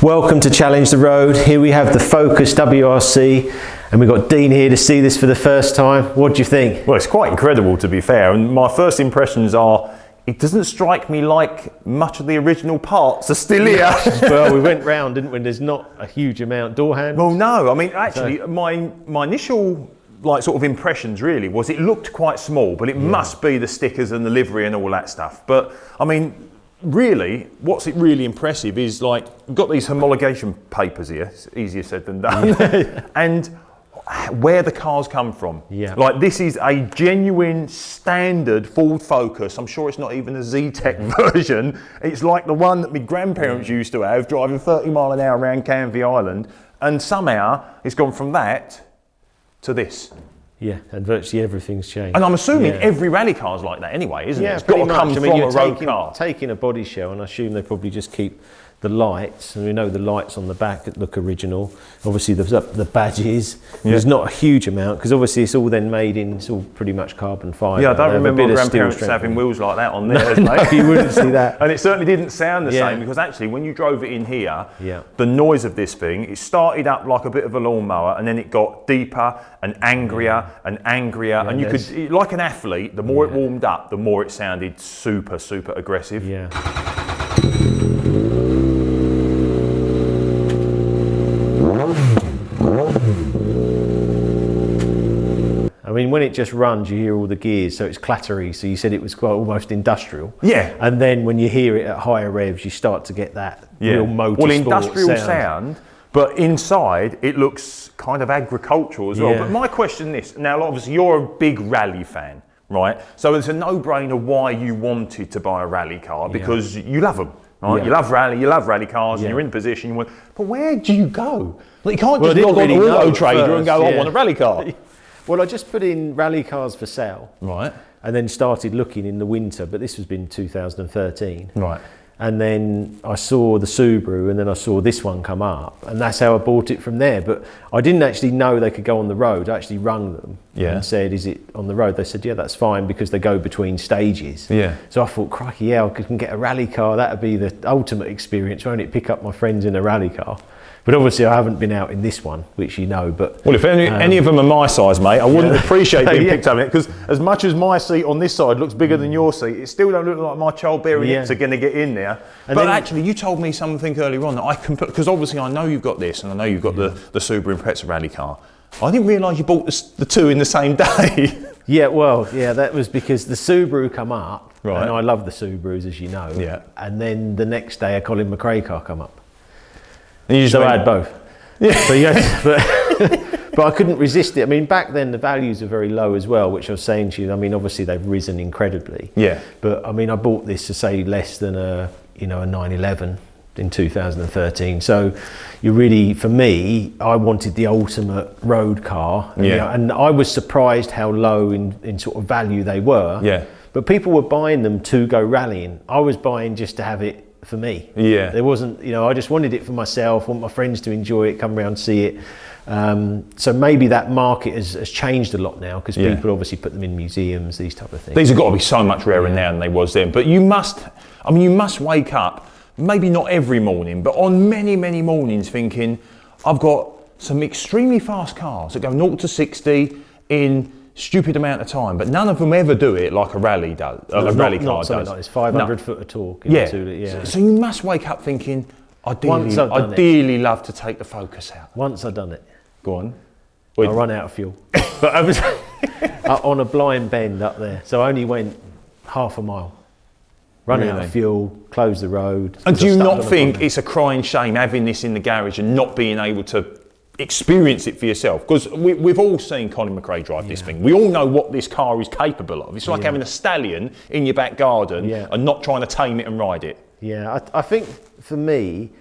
Welcome to Challenge the Road. Here we have the Focus WRC and we've got Dean here to see this for the first time. What do you think? Well, it's quite incredible, to be fair, and my first impressions are it doesn't strike me like much of the original parts are still here. Well, we went round, didn't we? There's not a huge amount. Door handles? Well, no, I mean, actually, my initial sort of impressions really was it looked quite small, but it must be the stickers and the livery and all that stuff. But I mean, really, what's it really impressive is like we've got these homologation papers here. It's easier said than done. And where the cars come from. Yeah. Like this is a genuine standard Ford Focus. I'm sure it's not even a Z-Tech version. It's like the one that my grandparents used to have, driving 30 mile an hour around Canvey Island. And somehow it's gone from that to this. Yeah, and virtually everything's changed. And I'm assuming every rally car's like that anyway, isn't it? It's got pretty to come much. from a road car. Taking a body shell, and I assume they probably just keep the lights, and we know the lights on the back that look original. Obviously the badges, there's not a huge amount, because obviously it's all then made in, it's all pretty much carbon fibre. Yeah, I don't remember my grandparents having wheels like that on theirs, no, you wouldn't see that. And it certainly didn't sound the same, because actually when you drove it in here, the noise of this thing, it started up like a bit of a lawnmower, and then it got deeper and angrier and angrier, and you could, like an athlete, the more it warmed up, the more it sounded super, super aggressive. Yeah. I mean, when it just runs, you hear all the gears, so it's clattery. So you said it was quite almost industrial. Yeah. And then when you hear it at higher revs, you start to get that real motorsport industrial sound. But inside, it looks kind of agricultural as well. But my question is, now obviously you're a big rally fan, right? So it's a no-brainer why you wanted to buy a rally car, because you love them. Right? You love rally cars, and you're in a position. But where do you go? Like, you can't just log on to Auto Trader and go, I want a rally car. Well, I just put in rally cars for sale. Right. And then started looking in the winter, but this was been 2013. Right. And then I saw the Subaru, and then I saw this one come up, and that's how I bought it from there. But I didn't actually know they could go on the road. I actually rung them and said, is it on the road? They said, yeah, that's fine, because they go between stages. Yeah. So I thought, crikey, yeah, I can get a rally car. That'd be the ultimate experience, won't it? Pick up my friends in a rally car. But obviously I haven't been out in this one, which you know, but... Well, if any of them are my size, mate, I wouldn't appreciate being picked up in it, because as much as my seat on this side looks bigger than your seat, it still don't look like my childbearing hips are going to get in there. And but actually, you told me something earlier on that I can put, because obviously I know you've got this, and I know you've got the Subaru Impreza rally car. I didn't realise you bought the two in the same day. That was because the Subaru come up, and I love the Subarus, as you know. Yeah. And then the next day a Colin McRae car come up. So I had both. Yeah. But I couldn't resist it. I mean, back then the values are very low as well, which I was saying to you. I mean, obviously they've risen incredibly. Yeah. But I mean, I bought this to say less than a 911 in 2013. So you really, for me, I wanted the ultimate road car. And I was surprised how low in sort of value they were. Yeah. But people were buying them to go rallying. I was buying just to have it for me. Yeah. There wasn't, I just wanted it for myself, want my friends to enjoy it, come around, see it. So maybe that market has changed a lot now, because people obviously put them in museums, these type of things. These have got to be so much rarer now than they was then. But you must wake up, maybe not every morning, but on many, many mornings thinking, I've got some extremely fast cars that go 0 to 60 in stupid amount of time, but none of them ever do it like a rally does. Rally car does. Like this 500 foot of torque. So you must wake up thinking, I'd dearly love to take the Focus out. Once I've done it. Go on. I run out of fuel. But I was on a blind bend up there, so I only went half a mile. Run out of fuel, close the road. And do you not think it's a crying shame having this in the garage and not being able to experience it for yourself? Because we've all seen Colin McRae drive this thing. We all know what this car is capable of. It's like having a stallion in your back garden and not trying to tame it and ride it. Yeah, I think for me,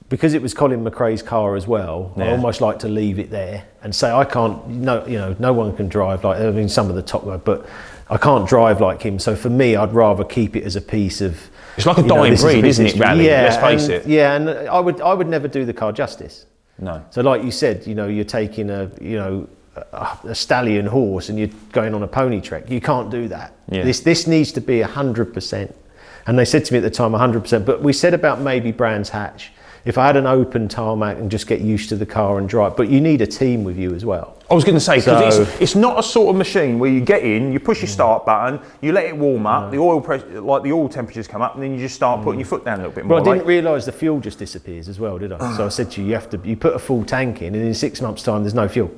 because it was Colin McRae's car as well, I almost like to leave it there and say I can't. No one can drive like. I mean, some of the top guys, but I can't drive like him. So for me, I'd rather keep it as a piece of. It's like a dying breed, isn't it? Rally. Let's face it. Yeah, and I would never do the car justice. No. So like you said, you're taking a stallion horse and you're going on a pony trek. You can't do that. Yeah. This needs to be 100%. And they said to me at the time 100%, but we said about maybe Brands Hatch. if I had an open tarmac and just get used to the car and drive, but you need a team with you as well. I was going to say, because it's not a sort of machine where you get in, you push your start button, you let it warm up, the oil pressure, like the oil temperatures come up, and then you just start putting your foot down a little bit more. Well, I didn't realise the fuel just disappears as well, did I? So I said to you, you put a full tank in, and in 6 months' time, there's no fuel.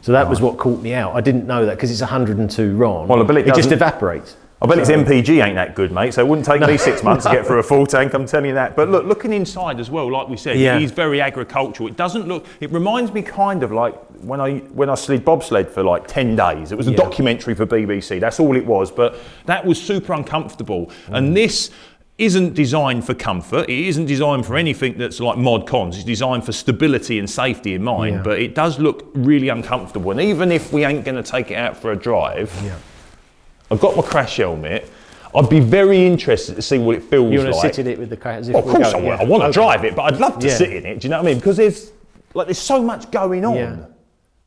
So that was what caught me out. I didn't know that because it's 102 RON. Well, I bet it just evaporates. I bet its MPG ain't that good, mate, so it wouldn't take me 6 months to get through a full tank, I'm telling you that. But look, looking inside as well, like we said, it is very agricultural. It doesn't look, it reminds me kind of like when I slid bobsled for like 10 days. It was a documentary for BBC, that's all it was, but that was super uncomfortable. And this isn't designed for comfort, it isn't designed for anything that's like mod cons, it's designed for stability and safety in mind, but it does look really uncomfortable. And even if we ain't going to take it out for a drive, I've got my crash helmet. I'd be very interested to see what it feels like. You want to sit in it with the crash? Well, of course I want. I want to drive it, but I'd love to sit in it. Do you know what I mean? Because there's so much going on.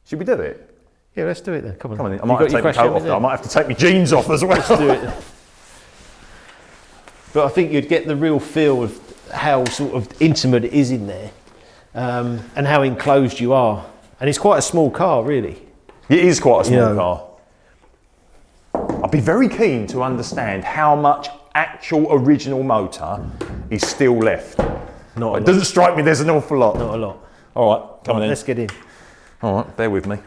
Should we do it? Yeah, let's do it then. Come on. Come on. I might have to take my coat off. I might have to take my jeans off as well. Let's do it. But I think you'd get the real feel of how sort of intimate it is in there, and how enclosed you are. And it's quite a small car, really. It is quite a small car. I'd be very keen to understand how much actual original motor is still left. It doesn't strike me there's an awful lot. Not a lot. All right, come on in. Let's get in. All right, bear with me.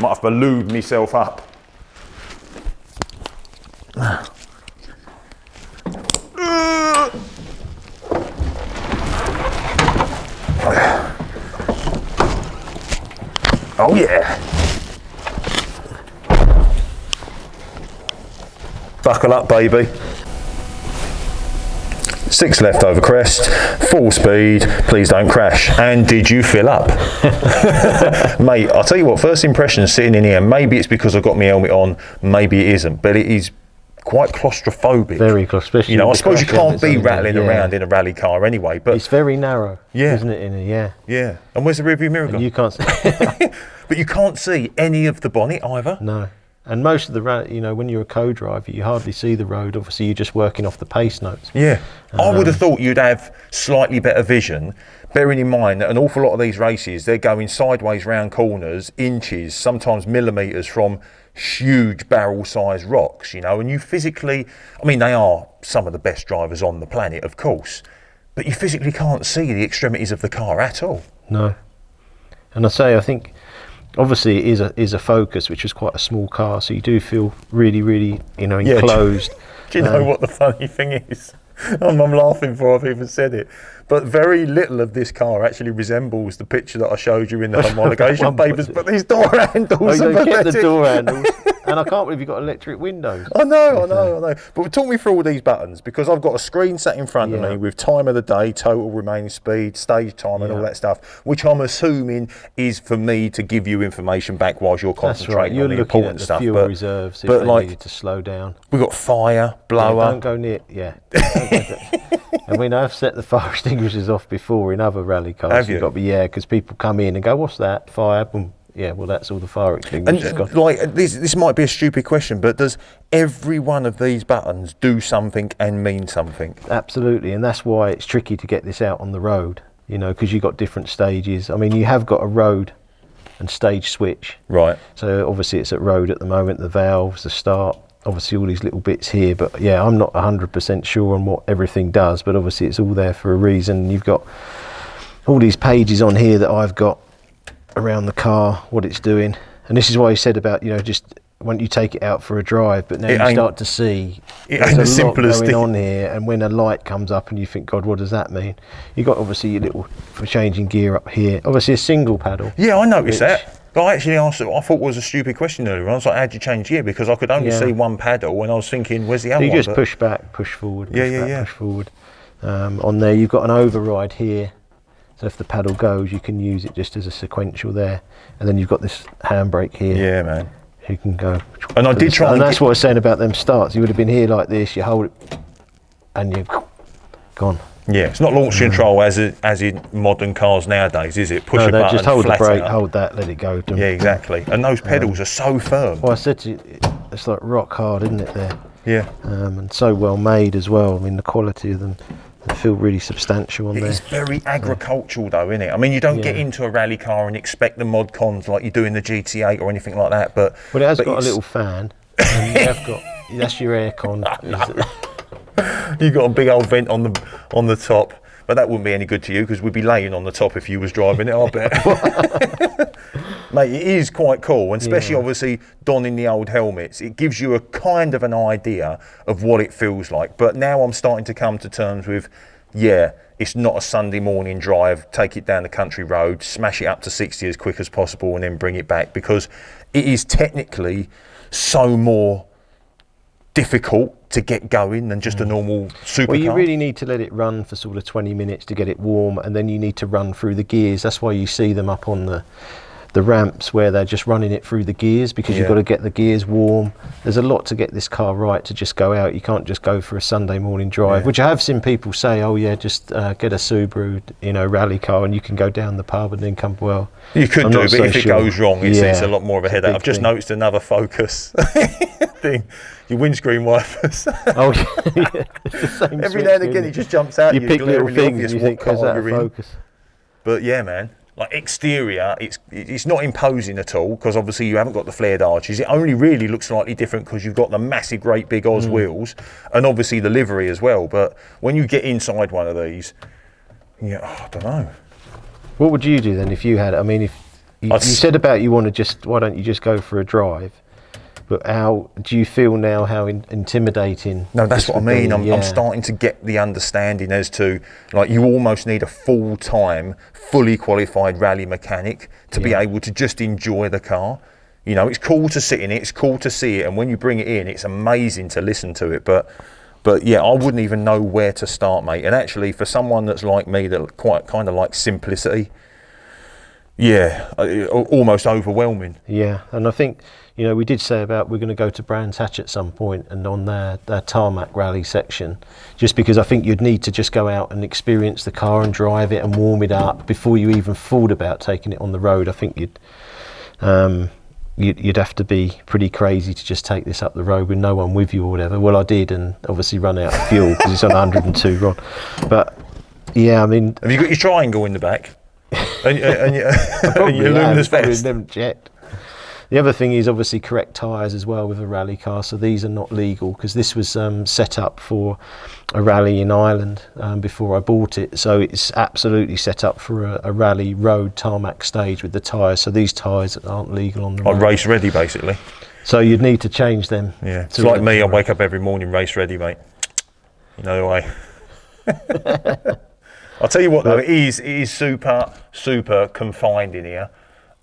Might have to lube myself up. Oh yeah. Buckle up, baby. 6 left over crest, full speed, please don't crash. And did you fill up? Mate, I'll tell you what, first impression sitting in here, maybe it's because I've got my helmet on, maybe it isn't, but it is quite claustrophobic. Very claustrophobic. You know, I suppose you can't be rattling around in a rally car anyway, but it's very narrow, isn't it? Yeah. And where's the rearview mirror gone? You can't see. But you can't see any of the bonnet either. No. And most of the, when you're a co-driver, you hardly see the road. Obviously, you're just working off the pace notes. Yeah. I would have thought you'd have slightly better vision, bearing in mind that an awful lot of these races, they're going sideways round corners, inches, sometimes millimetres from huge barrel-sized rocks, and you physically, they are some of the best drivers on the planet, of course, but you physically can't see the extremities of the car at all. No. And I think, obviously it is a Focus, which is quite a small car, so you do feel really, really, enclosed. Do you know what the funny thing is? I'm laughing before I've even said it, but very little of this car actually resembles the picture that I showed you in the homologation papers. But these door handles are pathetic. Kept the door handles, and I can't believe you've got electric windows. I know. But talk me through all these buttons, because I've got a screen sat in front of me with time of the day, total remaining speed, stage time, and all that stuff, which I'm assuming is for me to give you information back whilst you're concentrating on the important stuff. You're looking at the fuel reserves if they needed to slow down. We've got fire, blower. Don't go near. And I've set the fire extinguishers off before in other rally cars. Have you? Got to be, because people come in and go, "What's that? Fire?" Boom. Yeah, well, that's all the fire extinguishers got. This might be a stupid question, but does every one of these buttons do something and mean something? Absolutely, and that's why it's tricky to get this out on the road. Because you've got different stages. You have got a road and stage switch. Right. So obviously it's at road at the moment. The valves, the start. Obviously all these little bits here, but I'm not 100% sure on what everything does, but obviously it's all there for a reason. You've got all these pages on here that I've got around the car, what it's doing, and this is why you said about just when you take it out for a drive, but now you start to see there's a lot going on here, and when a light comes up and you think, God, what does that mean? You've got obviously your little for changing gear up here, obviously a single paddle. Yeah, I noticed that. But I actually asked, I thought it was a stupid question earlier. I was like, how'd you change gear? Because I could only see one paddle, and I was thinking, where's the other one? You just push back, push forward, push forward. On there, you've got an override here. So if the paddle goes, you can use it just as a sequential there. And then you've got this handbrake here. Yeah, man. You can go. And I did try. And that's what I was saying about them starts. You would have been here like this, you hold it, and you're gone. Yeah, it's not launch control as in modern cars nowadays, is it? Push a button, just hold the brake, out. hold that, let it go. Yeah, exactly. And those pedals are so firm. Well, I said to you, it's like rock hard, isn't it, there? Yeah. And so well made as well. The quality of them. They feel really substantial on there. It's very agricultural though, isn't it? I mean, you don't get into a rally car and expect the mod cons like you do in the GT8 or anything like that, but... Well, it has got a little fan, and you have got, that's your aircon. You've got a big old vent on the top, but that wouldn't be any good to you because we'd be laying on the top if you was driving it, I bet. Mate, it is quite cool, and especially obviously donning the old helmets, it gives you a kind of an idea of what it feels like. But now I'm starting to come to terms with, it's not a Sunday morning drive, take it down the country road, smash it up to 60 as quick as possible and then bring it back, because it is technically so more difficult to get going than just a normal supercar. Well, you really need to let it run for sort of 20 minutes to get it warm, and then you need to run through the gears. That's why you see them up on the ramps where they're just running it through the gears, because you've got to get the gears warm. There's a lot to get this car right to just go out. You can't just go for a Sunday morning drive, which I have seen people say, oh yeah, just get a Subaru, rally car, and you can go down the pub and then come. Well, you could do, but if it goes wrong, it's a lot more of a headache. I've just noticed another Focus thing. Your windscreen wipers. Oh yeah, it's the same. Every now and again, it just jumps out. You pick little things and you think, "Is that a Focus?" But yeah, man. Like exterior, it's not imposing at all, because obviously you haven't got the flared arches. It only really looks slightly different because you've got the massive, great big Oz wheels, and obviously the livery as well. But when you get inside one of these, I don't know. What would you do then if you had? I mean, if you said about you want to just, why don't you just go for a drive? But how do you feel now? How intimidating? No, that's what I mean. I'm starting to get the understanding as to, like, you almost need a full-time, fully qualified rally mechanic to be able to just enjoy the car. It's cool to sit in it, it's cool to see it, and when you bring it in, it's amazing to listen to it. But yeah, I wouldn't even know where to start, mate. And actually, for someone that's like me, that quite kind of like simplicity, almost overwhelming. Yeah, and I think, we did say about we're going to go to Brands Hatch at some point and on their tarmac rally section, just because I think you'd need to just go out and experience the car and drive it and warm it up before you even thought about taking it on the road. I think you'd have to be pretty crazy to just take this up the road with no one with you or whatever. Well, I did, and obviously run out of fuel because it's on 102 RON. But yeah, I mean, have you got your triangle in the back? and your luminous vest? Never checked. The other thing is obviously correct tyres as well with a rally car, so these are not legal, because this was set up for a rally in Ireland before I bought it, so it's absolutely set up for a rally road tarmac stage with the tyres, so these tyres aren't legal on the road. Race ready, basically. So you'd need to change them. Yeah, it's like me, I wake up every morning race ready, mate. The way. I'll tell you what though, it is super confined in here,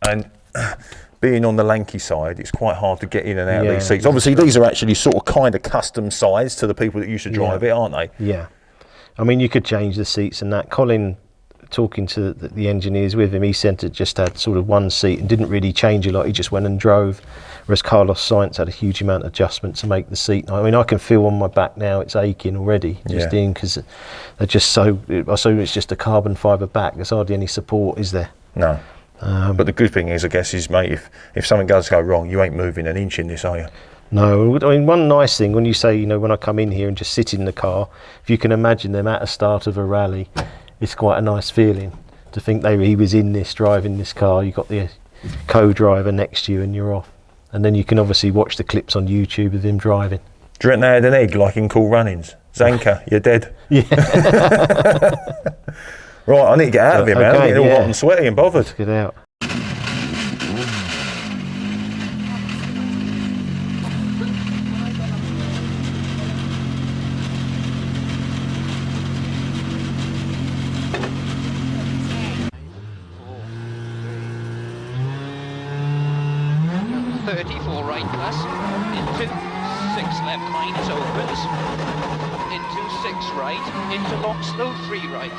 and being on the lanky side, it's quite hard to get in and out of these seats. Obviously, these are actually sort of kind of custom sized to the people that used to drive it, aren't they? Yeah. I mean, you could change the seats and that. Colin, talking to the engineers with him, he said it just had sort of one seat and didn't really change a lot. He just went and drove. Whereas Carlos Sainz had a huge amount of adjustment to make the seat. I mean, I can feel on my back now it's aching already, just in, because they're just so, I assume it's just a carbon fibre back. There's hardly any support, is there? No. But the good thing is, I guess, is, mate, if something does go wrong, you ain't moving an inch in this, are you? No. I mean, one nice thing, when you say, when I come in here and just sit in the car, if you can imagine them at a start of a rally, it's quite a nice feeling to think he was in this, driving this car. You got the co-driver next to you and you're off. And then you can obviously watch the clips on YouTube of him driving. Do you reckon they had an egg like in Cool Runnings? Zanka, you're dead. Yeah. Right, I need to get out of here, man. I'm getting all hot and sweaty and bothered. Let's get out. Right plus, into 6 left minus opens, into 6 right, into long slow 3 right.